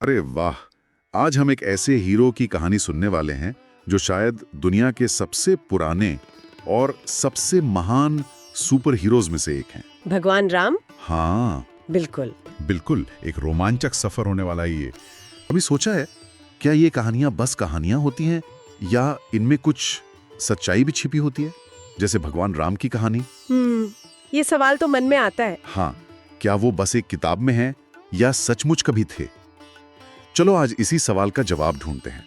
अरे वाह! आज हम एक ऐसे हीरो की कहानी सुनने वाले हैं जो शायद दुनिया के सबसे पुराने और सबसे महान सुपर हीरोज में से एक हैं। भगवान राम। हाँ बिल्कुल। बिल्कुल, एक रोमांचक सफर होने वाला है ये। अभी सोचा है, क्या ये कहानियां बस कहानियां होती हैं या इनमें कुछ सच्चाई भी छिपी होती है, जैसे भगवान राम की कहानी? ये सवाल तो मन में आता है। हाँ, क्या वो बस एक किताब में है या सचमुच कभी थे? चलो आज इसी सवाल का जवाब ढूंढते हैं,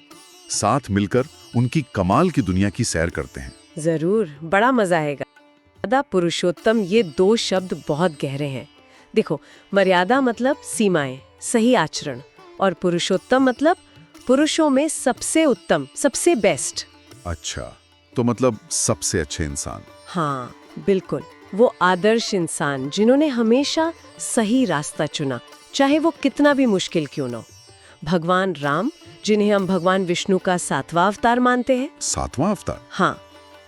साथ मिलकर उनकी कमाल की दुनिया की सैर करते हैं। जरूर, बड़ा मजा आएगा। मर्यादा पुरुषोत्तम, ये दो शब्द बहुत गहरे हैं। देखो, मर्यादा मतलब सीमाएं, सही आचरण, और पुरुषोत्तम मतलब पुरुषों में सबसे उत्तम, सबसे बेस्ट। अच्छा, तो मतलब सबसे अच्छे इंसान। हाँ बिल्कुल, वो आदर्श इंसान जिन्होंने हमेशा सही रास्ता चुना, चाहे वो कितना भी मुश्किल क्यों न हो। भगवान राम, जिन्हें हम भगवान विष्णु का 7वां अवतार मानते हैं। 7वां अवतार? हाँ,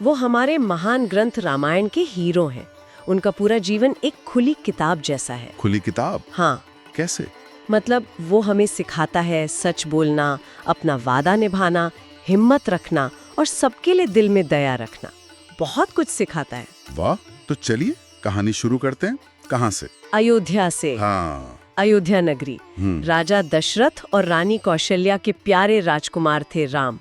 वो हमारे महान ग्रंथ रामायण के हीरो हैं। उनका पूरा जीवन एक खुली किताब जैसा है। खुली किताब? हाँ। कैसे? मतलब वो हमें सिखाता है सच बोलना, अपना वादा निभाना, हिम्मत रखना और सबके लिए दिल में दया रखना। बहुत कुछ सिखाता है। वाह! तो चलिए कहानी शुरू करते हैं। कहाँ से? अयोध्या से। हाँ। अयोध्या नगरी। राजा दशरथ और रानी कौशल्या के प्यारे राजकुमार थे राम।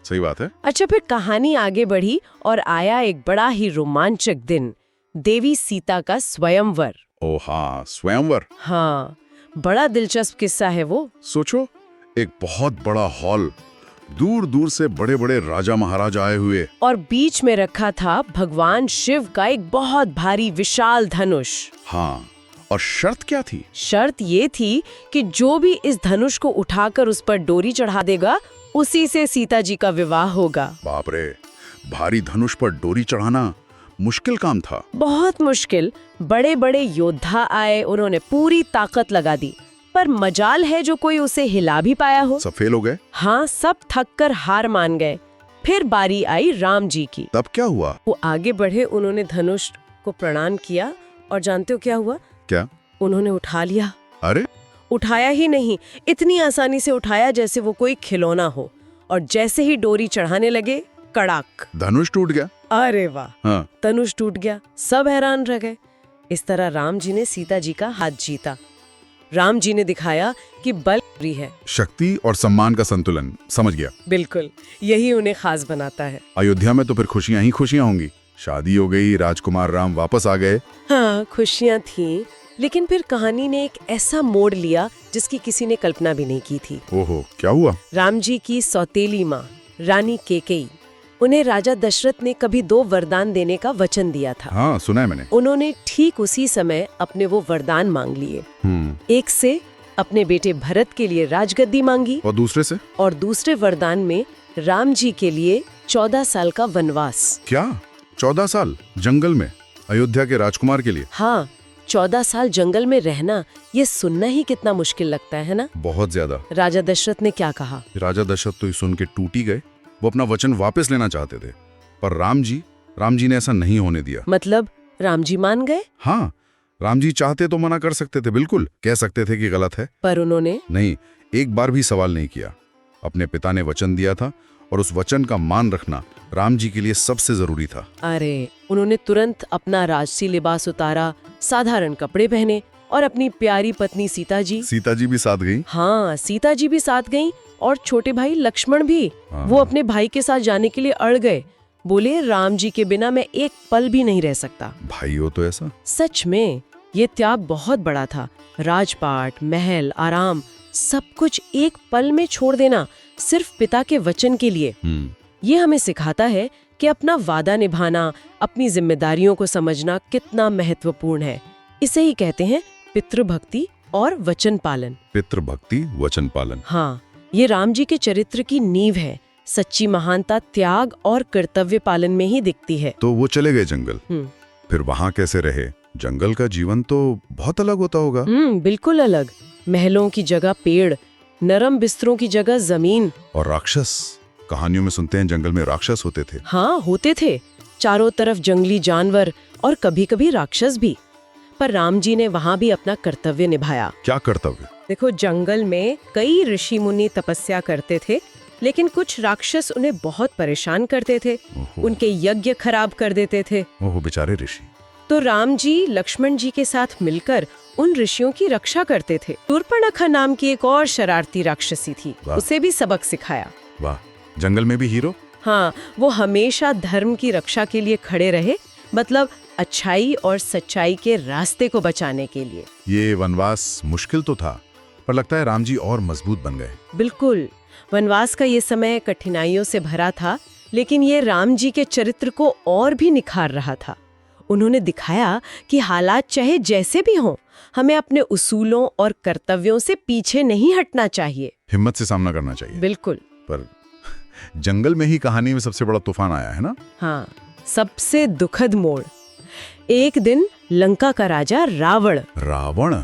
सही बात है। अच्छा, फिर कहानी आगे बढ़ी और आया एक बड़ा ही रोमांचक दिन, देवी सीता का स्वयंवर। ओ हाँ, स्वयंवर। हाँ, बड़ा दिलचस्प किस्सा है वो। सोचो, एक बहुत बड़ा हॉल, दूर दूर से बड़े बड़े राजा महाराजा आए हुए, और बीच में रखा था भगवान शिव का एक बहुत भारी विशाल धनुष। हाँ, और शर्त क्या थी? शर्त ये थी कि जो भी इस धनुष को उठाकर उस पर डोरी चढ़ा देगा, उसी से सीता जी का विवाह होगा। बाप रे, भारी धनुष पर डोरी चढ़ाना मुश्किल काम था। बहुत मुश्किल। बड़े बड़े योद्धा आए, उन्होंने पूरी ताकत लगा दी, पर मजाल है जो कोई उसे हिला भी पाया हो। सब फेल हो गए? हाँ, सब थक कर हार मान गए। फिर बारी आई राम जी की। तब क्या हुआ? वो आगे बढ़े, उन्होंने धनुष को प्रणाम किया, और जानते हो क्या हुआ? क्या? उन्होंने उठा लिया। अरे! उठाया ही नहीं, इतनी आसानी से उठाया जैसे वो कोई खिलौना हो, और जैसे ही डोरी चढ़ाने लगे, कड़ाक, धनुष टूट गया। अरे वाह! हाँ। धनुष टूट गया, सब हैरान रह गए। इस तरह राम जी ने सीता जी का हाथ जीता। राम जी ने दिखाया कि बल है, शक्ति और सम्मान का संतुलन। समझ गया। बिल्कुल, यही उन्हें खास बनाता है। अयोध्या में तो फिर खुशियां ही खुशियां होंगी। शादी हो गई, राजकुमार राम वापस आ गए। हाँ, खुशियां थीं, लेकिन फिर कहानी ने एक ऐसा मोड़ लिया जिसकी किसी ने कल्पना भी नहीं की थी। ओहो, क्या हुआ? राम जी की सौतेली माँ रानी कैकेयी, उन्हें राजा दशरथ ने कभी 2 वरदान देने का वचन दिया था। हाँ, सुना है मैंने। उन्होंने ठीक उसी समय अपने वो वरदान मांग लिए। एक से अपने बेटे भरत के लिए राजगद्दी मांगी, और दूसरे से? और दूसरे वरदान में राम जी के लिए 14 साल का वनवास। क्या? 14 साल जंगल में अयोध्या के राजकुमार के लिए? हाँ, 14 साल जंगल में रहना, ये सुनना ही कितना मुश्किल लगता है ना? बहुत ज्यादा। राजा दशरथ ने क्या कहा? राजा दशरथ तो सुन के टूट ही गए। वो अपना वचन वापस लेना चाहते थे, पर राम जी ने ऐसा नहीं होने दिया। मतलब राम जी मान गए? हाँ, राम जी चाहते तो मना कर सकते थे, बिल्कुल कह सकते थे कि गलत है, पर उन्होंने नहीं, एक बार भी सवाल नहीं किया। अपने पिता ने वचन दिया था, और उस वचन का मान रखना राम जी के लिए सबसे जरूरी था। अरे, उन्होंने तुरंत अपना राजसी लिबास उतारा, साधारण कपड़े पहने, और अपनी प्यारी पत्नी सीता जी भी साथ गई। हाँ, सीता जी भी साथ गईं, और छोटे भाई लक्ष्मण भी। वो अपने भाई के साथ जाने के लिए अड़ गए, बोले राम जी के बिना मैं एक पल भी नहीं रह सकता। भाई हो तो ऐसा? सच में ये त्याग बहुत बड़ा था। राजपाट, महल, आराम, सब कुछ एक पल में छोड़ देना, सिर्फ पिता के वचन के लिए। ये हमें सिखाता है कि अपना वादा निभाना, अपनी जिम्मेदारियों को समझना कितना महत्वपूर्ण है। इसे ही कहते हैं पितृभक्ति और वचन पालन। पितृभक्ति, वचन पालन। हाँ, ये राम जी के चरित्र की नींव है। सच्ची महानता त्याग और कर्तव्य पालन में ही दिखती है। तो वो चले गए जंगल, फिर वहाँ कैसे रहे? जंगल का जीवन तो बहुत अलग होता होगा। बिल्कुल अलग। महलों की जगह पेड़, नरम बिस्तरों की जगह जमीन। और राक्षस, कहानियों में सुनते हैं जंगल में राक्षस होते थे। हाँ, होते थे। चारों तरफ जंगली जानवर और कभी कभी राक्षस भी। पर राम जी ने वहाँ भी अपना कर्तव्य निभाया। क्या कर्तव्य? देखो, जंगल में कई ऋषि मुनि तपस्या करते थे, लेकिन कुछ राक्षस उन्हें बहुत परेशान करते थे। ओहो। उनके यज्ञ खराब कर देते थे। ओहो, बेचारे ऋषि। तो राम जी लक्ष्मण जी के साथ मिलकर उन ऋषियों की रक्षा करते थे। शूर्पणखा नाम की एक और शरारती राक्षसी थी, वाह। उसे भी सबक सिखाया। वाह, जंगल में भी हीरो। हाँ, वो हमेशा धर्म की रक्षा के लिए खड़े रहे, मतलब अच्छाई और सच्चाई के रास्ते को बचाने के लिए। ये वनवास मुश्किल तो था, पर लगता है राम जी और मजबूत बन गए। बिल्कुल, वनवास का ये समय कठिनाइयों से भरा था, लेकिन ये राम जी के चरित्र को और भी निखार रहा था। उन्होंने दिखाया कि हालात चाहे जैसे भी हों, हमें अपने उसूलों और कर्तव्यों से पीछे नहीं हटना चाहिए। हिम्मत से सामना करना चाहिए। बिल्कुल। पर जंगल में ही कहानी में सबसे बड़ा तूफान आया है ना? हाँ, सबसे दुखद मोड़। एक दिन लंका का राजा रावण। रावण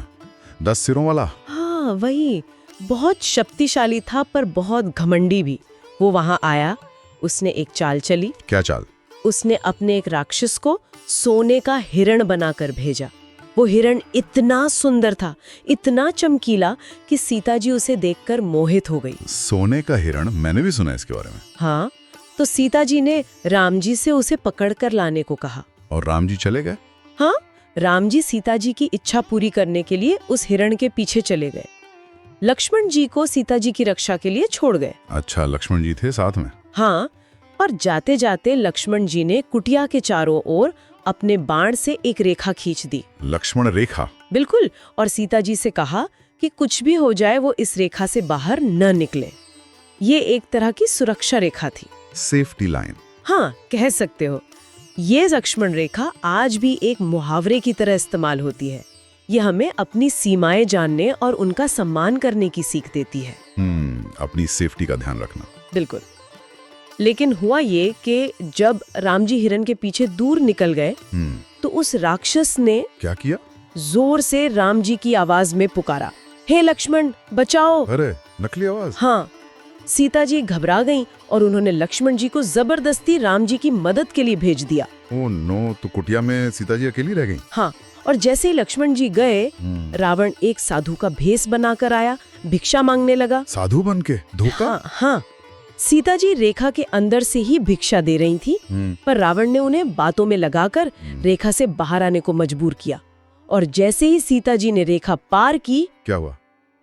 10 सिरों वाला। हाँ, वही। बहुत शक्तिशाली था, पर बहुत घमंडी भी। वो वहां आया, उसने एक चाल चली। क्या चाल? उसने अपने एक राक्षस को सोने का हिरण बनाकर भेजा। वो हिरण इतना सुंदर था, इतना चमकीला कि सीता जी उसे देखकर मोहित हो गई। सोने का हिरण, मैंने भी सुना है इसके बारे में। हाँ, तो सीता जी ने राम जी से उसे पकड़कर लाने को कहा। और राम जी चले गए? हाँ, राम जी सीता जी की इच्छा पूरी करने के लिए उस हिरण के पीछे चले गए। लक्ष्मण जी को सीता जी की रक्षा के लिए छोड़ गए। अच्छा, लक्ष्मण जी थे साथ में? हाँ, और जाते जाते लक्ष्मण जी ने कुटिया के चारों ओर अपने बाण से एक रेखा खींच दी। लक्ष्मण रेखा? बिल्कुल। और सीता जी से कहा कि कुछ भी हो जाए वो इस रेखा से बाहर न निकले। ये एक तरह की सुरक्षा रेखा थी। Safety line. हाँ, कह सकते हो। ये लक्ष्मण रेखा आज भी एक मुहावरे की तरह इस्तेमाल होती है। ये हमें अपनी सीमाएं जानने और उनका सम्मान करने की सीख देती है। अपनी सेफ्टी का ध्यान रखना। बिल्कुल। लेकिन हुआ ये कि जब राम जी हिरण के पीछे दूर निकल गए, तो उस राक्षस ने क्या किया? जोर से राम जी की आवाज में पुकारा, हे लक्ष्मण, बचाओ। अरे, नकली आवाज। हाँ, सीता जी घबरा गईं और उन्होंने लक्ष्मण जी को जबरदस्ती राम जी की मदद के लिए भेज दिया। ओह नो, तो कुटिया में सीता जी अकेली रह गईं? हाँ, और जैसे ही लक्ष्मण जी गए, रावण एक साधु का भेष बनाकर आया, भिक्षा मांगने लगा। साधु बन के? धोखा? हाँ, हाँ। सीता जी रेखा के अंदर से ही भिक्षा दे रही थी, पर रावण ने उन्हें बातों में लगाकर रेखा से बाहर आने को मजबूर किया। और जैसे ही सीता जी ने रेखा पार की, क्या हुआ?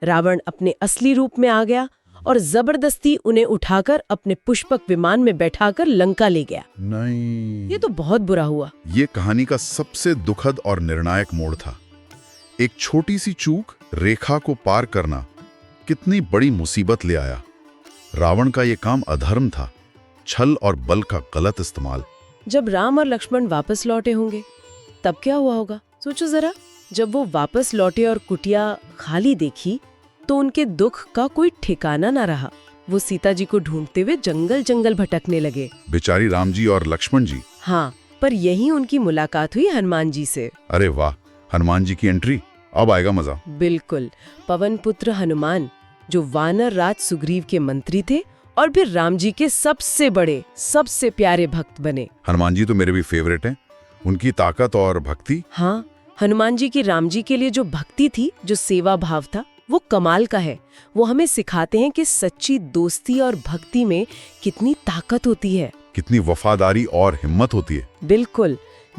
रावण अपने असली रूप में आ गया और जबरदस्ती उन्हें उठाकर अपने पुष्पक विमान में बैठाकर लंका ले गया। नहीं, ये तो बहुत बुरा हुआ। ये कहानी का सबसे दुखद और निर्णायक मोड़ था। एक छोटी सी चूक, रेखा को पार करना, कितनी बड़ी मुसीबत ले आया। रावण का ये काम अधर्म था, छल और बल का गलत इस्तेमाल। जब राम और लक्ष्मण वापस लौटे होंगे, तब क्या हुआ होगा? सोचो जरा। जब वो वापस लौटे और कुटिया खाली देखी, तो उनके दुख का कोई ठिकाना ना रहा। वो सीता जी को ढूंढते हुए जंगल जंगल भटकने लगे। बेचारी राम जी और लक्ष्मण जी। हाँ, पर यही उनकी मुलाकात हुई हनुमान जी से। अरे वाह, हनुमान जी की एंट्री, अब आएगा मजा। बिल्कुल। पवन पुत्र हनुमान, जो वानर राज सुग्रीव के मंत्री थे और फिर राम जी के सबसे बड़े, सबसे प्यारे भक्त बने। हनुमान जी तो मेरे भी फेवरेट हैं। उनकी ताकत और भक्ति। हाँ, हनुमान जी की राम जी के लिए जो भक्ति थी, जो सेवा भाव था, वो कमाल का है। वो हमें सिखाते हैं कि सच्ची दोस्ती और भक्ति में कितनी ताकत होती है, कितनी वफादारी और हिम्मत होती है। बिल्कुल।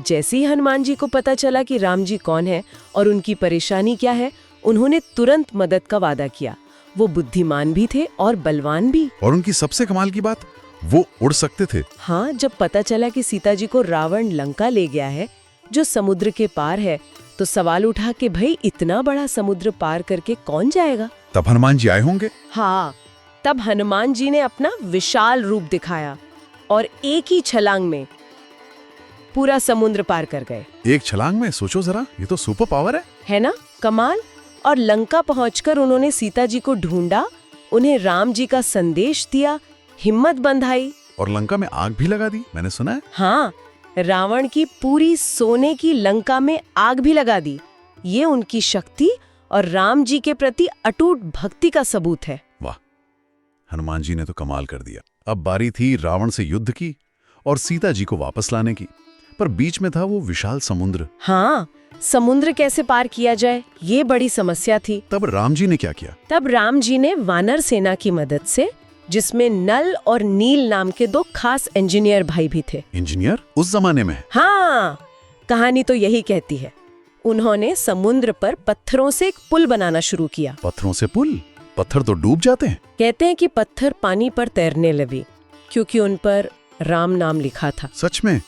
जैसे ही हनुमान जी को पता चला कि राम जी कौन है और उनकी परेशानी क्या है, उन्होंने तुरंत मदद का वादा किया। वो बुद्धिमान भी थे और बलवान भी। और उनकी सबसे कमाल की बात, वो उड़ सकते थे। हाँ, जब पता चला कि सीता जी को रावण लंका ले गया है, जो समुद्र के पार है, तो सवाल उठा कि भाई इतना बड़ा समुद्र पार करके कौन जाएगा? तब हनुमान जी आए होंगे। हाँ, तब हनुमान जी ने अपना विशाल रूप दिखाया और एक ही छलांग में पूरा समुद्र पार कर गए। एक छलांग में? सोचो जरा, ये तो सुपर पावर है ना, कमाल। और लंका पहुंचकर उन्होंने सीता जी को ढूंढा, उन्हें राम जी का संदेश दिया, हिम्मत बंधाई। और लंका में आग भी लगा दी, मैंने सुना है। हाँ, रावण की पूरी सोने की लंका में आग भी लगा दी। ये उनकी शक्ति और राम जी के प्रति अटूट भक्ति का सबूत है। वाह, हनुमान जी ने तो कमाल कर दिया। अब बारी थी रावण से युद्ध की और सीता जी को वापस लाने की। पर बीच में था वो विशाल समुद्र। हाँ, समुद्र कैसे पार किया जाए, ये बड़ी समस्या थी। तब राम जी ने क्या किया? तब राम जी ने वानर सेना की मदद से, जिसमें नल और नील नाम के 2 खास इंजीनियर भाई भी थे। इंजीनियर उस जमाने में? हाँ, कहानी तो यही कहती है। उन्होंने समुद्र पर पत्थरों से एक पुल बनाना शुरू किया। पत्थरों से पुल? पत्थर तो डूब जाते हैं। कहते हैं कि पत्थर पानी पर तैरने लगे क्योंकि उन पर राम नाम लिखा था। सच में?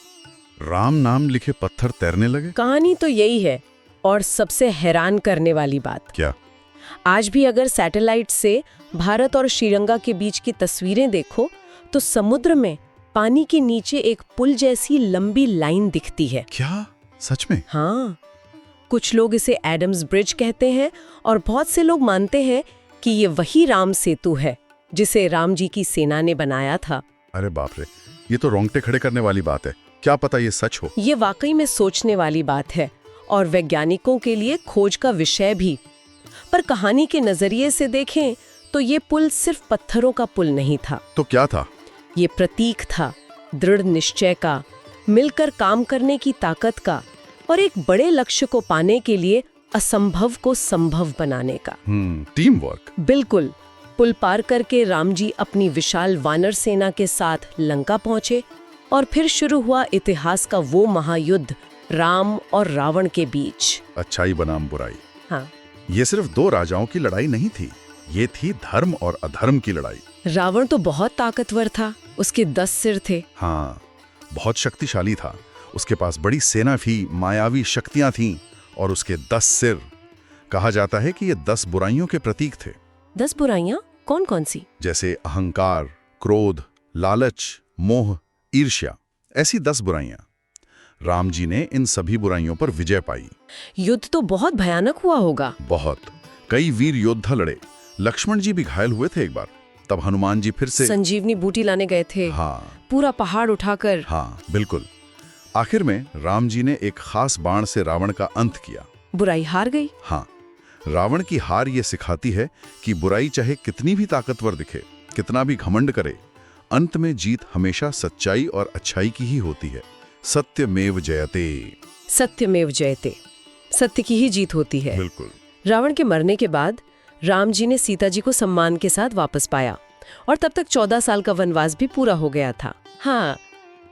राम नाम लिखे पत्थर तैरने लगे? कहानी तो यही है। और सबसे हैरान करने वाली बात, क्या? आज भी अगर सैटेलाइट से भारत और श्रीलंका के बीच की तस्वीरें देखो तो समुद्र में पानी के नीचे एक पुल जैसी लंबी लाइन दिखती है। क्या सच में? हाँ, कुछ लोग इसे एडम्स ब्रिज कहते हैं और बहुत से लोग मानते हैं कि ये वही राम सेतु है जिसे राम जी की सेना ने बनाया था। अरे बाप रे, ये तो रोंगटे खड़े करने वाली बात है। क्या पता ये सच हो। ये वाकई में सोचने वाली बात है और वैज्ञानिकों के लिए खोज का विषय भी। पर कहानी के नजरिए से देखें तो ये पुल सिर्फ पत्थरों का पुल नहीं था। तो क्या था? ये प्रतीक था दृढ़ निश्चय का, मिलकर काम करने की ताकत का और एक बड़े लक्ष्य को पाने के लिए असंभव को संभव बनाने का। Team work. बिल्कुल। पुल पार करके राम जी अपनी विशाल वानर सेना के साथ लंका पहुंचे और फिर शुरू हुआ इतिहास का वो महायुद्ध राम और रावण के बीच। अच्छाई बनाम बुराई। हाँ, ये सिर्फ 2 राजाओं की लड़ाई नहीं थी, ये थी धर्म और अधर्म की लड़ाई। रावण तो बहुत ताकतवर था, उसके 10 सिर थे। हाँ, बहुत शक्तिशाली था। उसके पास बड़ी सेना थी, मायावी शक्तियां थीं और उसके 10 सिर। कहा जाता है कि ये 10 बुराइयों के प्रतीक थे। 10 बुराइयां? कौन कौन सी? जैसे अहंकार, क्रोध, लालच, मोह, ईर्ष्या, ऐसी 10 बुराइयां। राम जी ने इन सभी बुराइयों पर विजय पाई। युद्ध तो बहुत भयानक हुआ होगा। बहुत। कई वीर योद्धा लड़े। लक्ष्मण जी भी घायल हुए थे एक बार। तब हनुमान जी फिर से संजीवनी बूटी लाने गए थे। हाँ, पूरा पहाड़ उठाकर। हाँ बिल्कुल। आखिर में राम जी ने एक खास बाण से रावण का अंत किया। बुराई हार गई। हाँ, रावण की हार ये सिखाती है कि बुराई चाहे कितनी भी ताकतवर दिखे, कितना भी घमंड करे, अंत में जीत हमेशा सच्चाई और अच्छाई की ही होती है। सत्यमेव जयते। सत्यमेव जयते। सत्य की ही जीत होती है। बिल्कुल। रावण के मरने के बाद राम जी ने सीता जी को सम्मान के साथ वापस पाया और तब तक 14 साल का वनवास भी पूरा हो गया था। हाँ,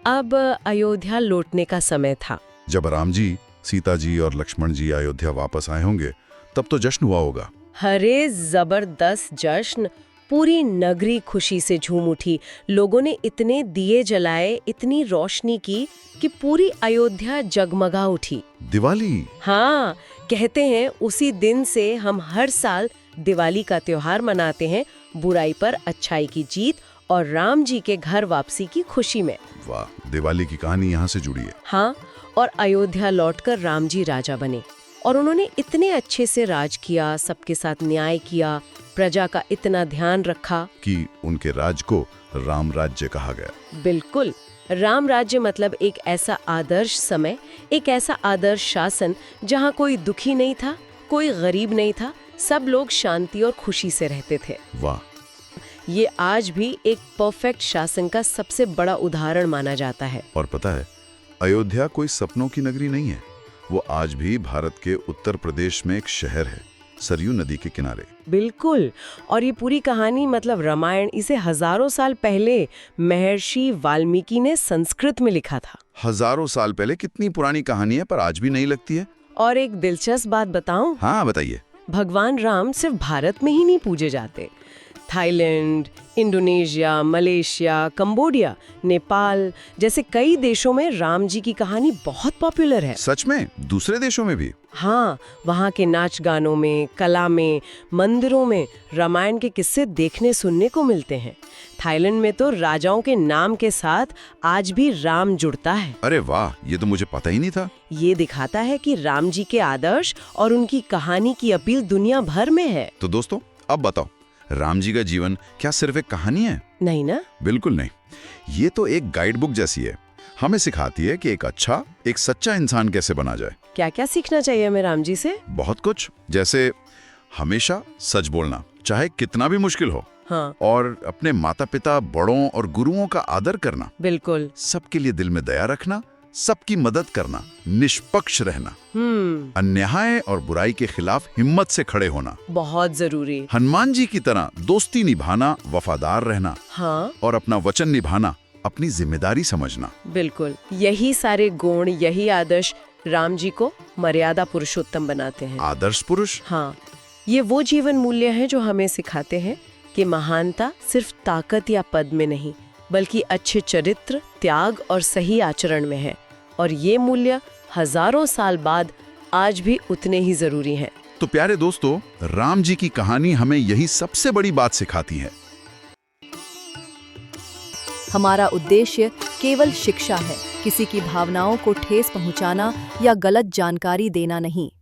अब अयोध्या लौटने का समय था। जब राम जी, सीता जी और लक्ष्मण जी अयोध्या वापस आए होंगे तब तो जश्न हुआ होगा। अरे जबरदस्त जश्न। पूरी नगरी खुशी से झूम उठी। लोगों ने इतने दिए जलाए, इतनी रोशनी की कि पूरी अयोध्या जगमगा उठी। दिवाली? हाँ, कहते हैं उसी दिन से हम हर साल दिवाली का त्योहार मनाते हैं, बुराई पर अच्छाई की जीत और राम जी के घर वापसी की खुशी में। वाह, दिवाली की कहानी यहाँ से जुड़ी है। हाँ, और अयोध्या लौटकर राम जी राजा बने और उन्होंने इतने अच्छे से राज किया, सबके साथ न्याय किया, प्रजा का इतना ध्यान रखा कि उनके राज को राम राज्य कहा गया। बिल्कुल। राम राज्य मतलब एक ऐसा आदर्श समय, एक ऐसा आदर्श शासन जहाँ कोई दुखी नहीं था, कोई गरीब नहीं था, सब लोग शांति और खुशी से रहते थे। वाह। ये आज भी एक परफेक्ट शासन का सबसे बड़ा उदाहरण माना जाता है। और पता है, अयोध्या कोई सपनों की नगरी नहीं है। वो आज भी भारत के उत्तर प्रदेश में एक शहर है, सरयू नदी के किनारे। बिल्कुल। और ये पूरी कहानी मतलब रामायण, इसे हजारों साल पहले महर्षि वाल्मीकि ने संस्कृत में लिखा था। हजारों साल पहले? कितनी पुरानी कहानी है, पर आज भी नहीं लगती है। और एक दिलचस्प बात बताऊं? हाँ बताइए। भगवान राम सिर्फ भारत में ही नहीं पूजे जाते। Thailand, Indonesia, Malaysia, Cambodia, Nepal जैसे कई देशों में राम जी की कहानी बहुत पॉपुलर है। सच में? दूसरे देशों में भी? हाँ, वहाँ के नाच गानों में, कला में, मंदिरों में रामायण के किस्से देखने सुनने को मिलते हैं। थाईलैंड में तो राजाओं के नाम के साथ आज भी राम जुड़ता है। अरे वाह, ये तो मुझे पता ही नहीं था। ये दिखाता है कि राम जी के आदर्श और उनकी कहानी की अपील दुनिया भर में है। तो दोस्तों, अब बताओ, राम जी का जीवन क्या सिर्फ एक कहानी है? नहीं ना? बिल्कुल नहीं। ये तो एक गाइड बुक जैसी है। हमें सिखाती है कि एक अच्छा, एक सच्चा इंसान कैसे बना जाए। क्या क्या सीखना चाहिए हमें राम जी से? बहुत कुछ। जैसे हमेशा सच बोलना, चाहे कितना भी मुश्किल हो। हाँ। और अपने माता पिता, बड़ों और गुरुओं का आदर करना। बिल्कुल। सबके लिए दिल में दया रखना, सबकी मदद करना, निष्पक्ष रहना, अन्याय और बुराई के खिलाफ हिम्मत से खड़े होना, बहुत जरूरी। हनुमान जी की तरह दोस्ती निभाना, वफादार रहना, हाँ, और अपना वचन निभाना अपनी जिम्मेदारी समझना। बिल्कुल। यही सारे गुण, यही आदर्श राम जी को मर्यादा पुरुषोत्तम बनाते हैं। आदर्श पुरुष। हाँ, ये वो जीवन मूल्य हैं जो हमें सिखाते हैं कि महानता सिर्फ ताकत या पद में नहीं, बल्कि अच्छे चरित्र, त्याग और सही आचरण में है। और ये मूल्य हजारों साल बाद आज भी उतने ही जरूरी हैं। तो प्यारे दोस्तों, राम जी की कहानी हमें यही सबसे बड़ी बात सिखाती है। हमारा उद्देश्य केवल शिक्षा है, किसी की भावनाओं को ठेस पहुंचाना या गलत जानकारी देना नहीं।